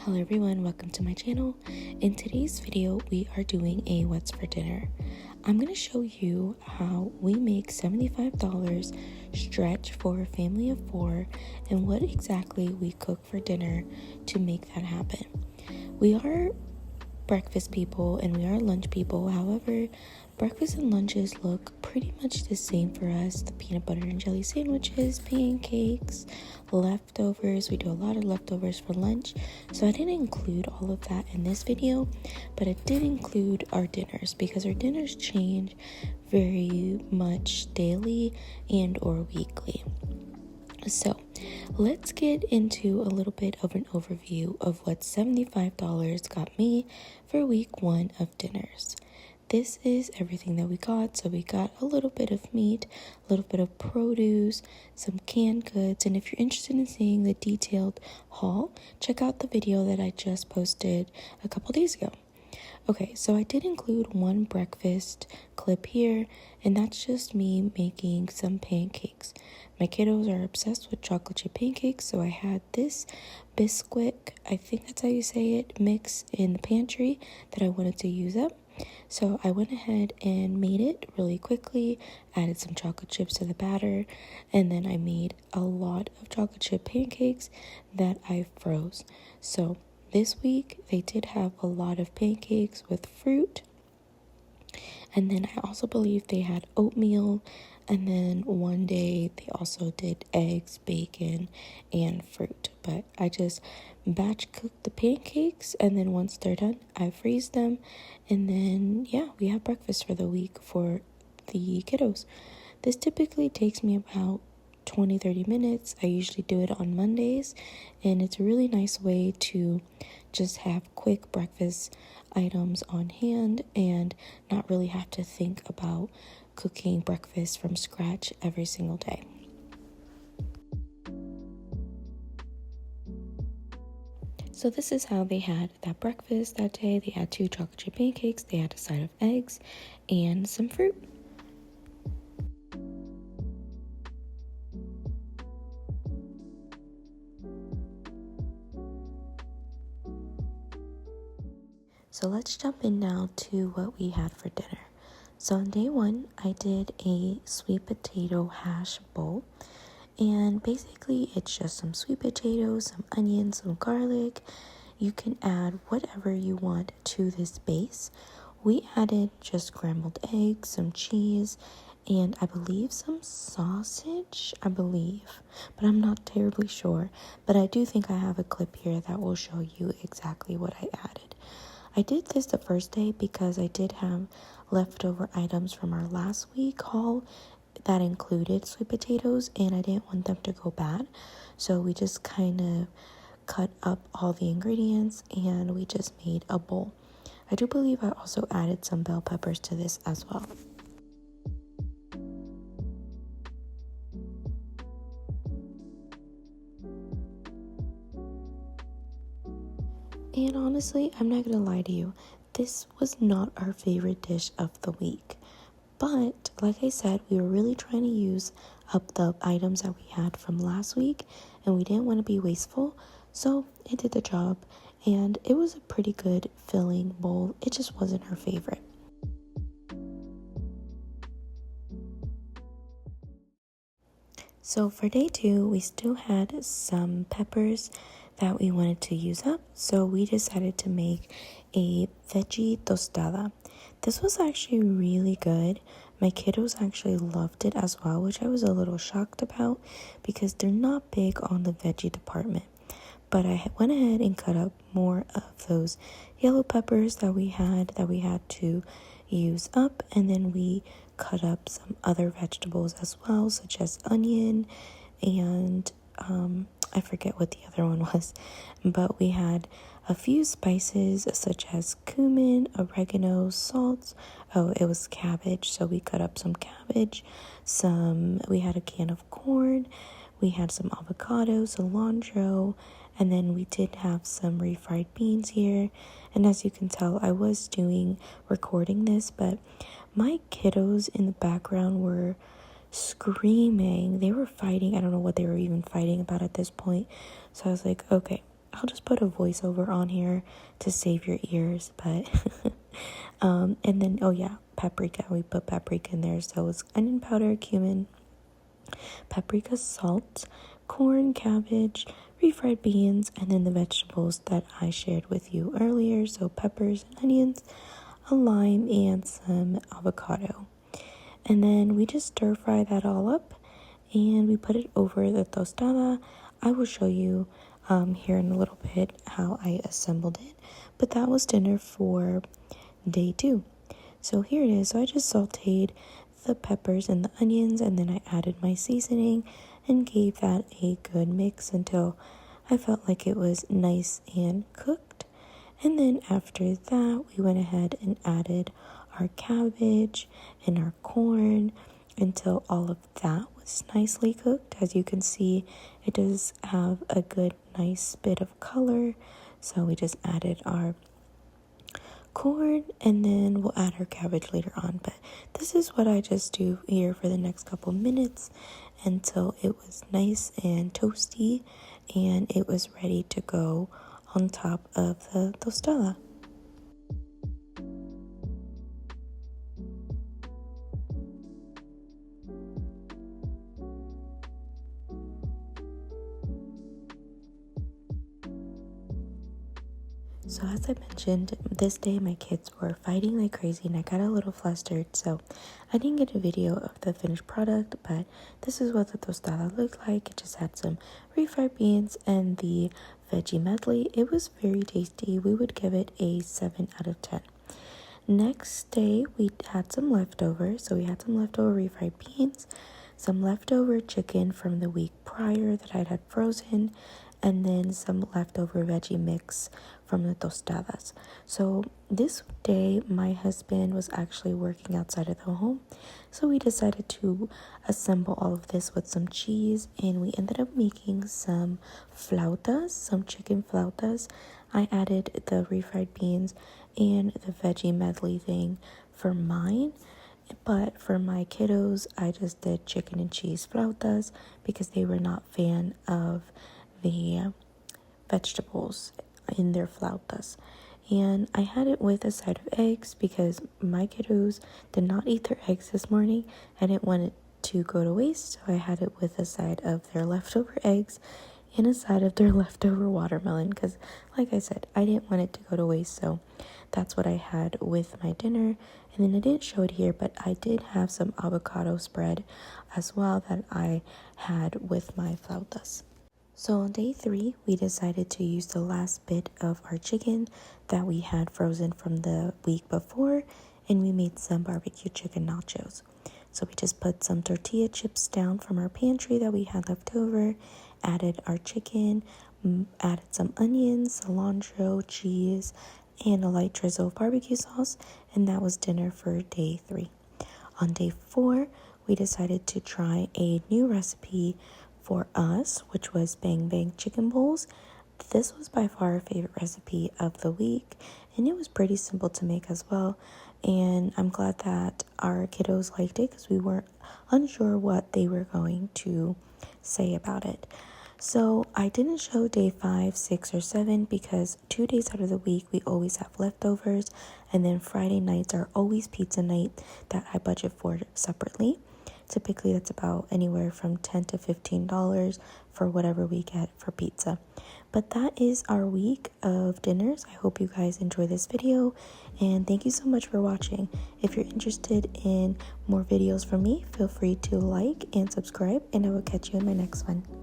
Hello everyone, welcome to my channel. In today's video, we are doing a what's for dinner. I'm going to show you how we make $75 stretch for a family of 4 and what exactly we cook for dinner to make that happen. We are breakfast people and we are lunch people. However, breakfast and lunches look pretty much the same for us. The peanut butter and jelly sandwiches, pancakes, leftovers. We do a lot of leftovers for lunch. So I didn't include all of that in this video, but I did include our dinners because our dinners change very much daily and or weekly. So let's get into a little bit of an overview of what $75 got me for week 1 of dinners. This is everything that we got. So we got a little bit of meat, a little bit of produce, some canned goods. And if you're interested in seeing the detailed haul, check out the video that I just posted a couple days ago. Okay, so I did include one breakfast clip here, and that's just me making some pancakes. My kiddos are obsessed with chocolate chip pancakes, so I had this Bisquick, I think that's how you say it, mix in the pantry that I wanted to use up. So I went ahead and made it really quickly, added some chocolate chips to the batter, and then I made a lot of chocolate chip pancakes that I froze. So this week, they did have a lot of pancakes with fruit. And then I also believe they had oatmeal. And then one day, they also did eggs, bacon, and fruit. But I just batch cooked the pancakes. And then once they're done, I freeze them. And then, yeah, we have breakfast for the week for the kiddos. This typically takes me about 20-30 minutes. I usually do it on Mondays, and it's a really nice way to just have quick breakfast items on hand and not really have to think about cooking breakfast from scratch every single day. So this is how they had that breakfast that day. They had 2 chocolate chip pancakes, they had a side of eggs, and some fruit. So let's jump in now to what we had for dinner. So on day 1, I did a sweet potato hash bowl. And basically it's just some sweet potatoes, some onions, some garlic. You can add whatever you want to this base. We added just scrambled eggs, some cheese, and I believe some sausage, but I'm not terribly sure. But I do think I have a clip here that will show you exactly what I added. I did this the first day because I did have leftover items from our last week haul that included sweet potatoes, and I didn't want them to go bad. So we just kind of cut up all the ingredients and we just made a bowl. I do believe I also added some bell peppers to this as well. And honestly, I'm not gonna lie to you, this was not our favorite dish of the week. But like I said, we were really trying to use up the items that we had from last week, and we didn't want to be wasteful, so it did the job, and it was a pretty good filling bowl. It just wasn't her favorite. So for day 2, we still had some peppers that we wanted to use up, so we decided to make a veggie tostada. This was actually really good. My kiddos actually loved it as well, which I was a little shocked about because they're not big on the veggie department. But I went ahead and cut up more of those yellow peppers that we had to use up, and then we cut up some other vegetables as well, such as onion and I forget what the other one was, but we had a few spices such as cumin, oregano, salt. Oh, it was cabbage, so we cut up some cabbage. We had a can of corn. We had some avocado, cilantro, and then we did have some refried beans here. And as you can tell, I was recording this, but my kiddos in the background were screaming. They were fighting. I don't know what they were even fighting about at this point. So I was like, okay, I'll just put a voiceover on here to save your ears, but and then oh yeah, paprika. We put paprika in there, so it's onion powder, cumin, paprika, salt, corn, cabbage, refried beans, and then the vegetables that I shared with you earlier, so peppers and onions, a lime, and some avocado. And then we just stir fry that all up and we put it over the tostada. I will show you here in a little bit how I assembled it, but that was dinner for day 2. So here it is. So I just sauteed the peppers and the onions, and then I added my seasoning and gave that a good mix until I felt like it was nice and cooked. And then after that, we went ahead and added our cabbage and our corn until all of that was nicely cooked. As you can see, it does have a good nice bit of color. So we just added our corn and then we'll add our cabbage later on. But this is what I just do here for the next couple minutes until it was nice and toasty and it was ready to go on top of the tostada. So as I mentioned, this day my kids were fighting like crazy and I got a little flustered, so I didn't get a video of the finished product, but this is what the tostada looked like. It just had some refried beans and the veggie medley. It was very tasty. We would give it a 7 out of 10. Next day we had some leftovers, so we had some leftover refried beans, some leftover chicken from the week prior that I'd had frozen, and then some leftover veggie mix from the tostadas. So this day my husband was actually working outside of the home, so we decided to assemble all of this with some cheese, and we ended up making some flautas, some chicken flautas. I added the refried beans and the veggie medley thing for mine, but for my kiddos I just did chicken and cheese flautas because they were not fan of the vegetables in their flautas. And I had it with a side of eggs because my kiddos did not eat their eggs this morning. I didn't want it to go to waste, so I had it with a side of their leftover eggs and a side of their leftover watermelon because, like I said, I didn't want it to go to waste, so that's what I had with my dinner. And then I didn't show it here, but I did have some avocado spread as well that I had with my flautas. So on day 3, we decided to use the last bit of our chicken that we had frozen from the week before, and we made some BBQ Chicken Nachos. So we just put some tortilla chips down from our pantry that we had left over, added our chicken, added some onions, cilantro, cheese, and a light drizzle of barbecue sauce, and that was dinner for day 3. On day 4, we decided to try a new recipe for us, which was bang bang chicken bowls. This was by far our favorite recipe of the week, and it was pretty simple to make as well. And I'm glad that our kiddos liked it because we weren't unsure what they were going to say about it. So I didn't show day 5, 6, or 7 because 2 days out of the week we always have leftovers, and then Friday nights are always pizza night that I budget for separately. Typically that's about anywhere from $10 to $15 for whatever we get for pizza. But that is our week of dinners. I hope you guys enjoy this video, and thank you so much for watching. If you're interested in more videos from me, feel free to like and subscribe, and I will catch you in my next one.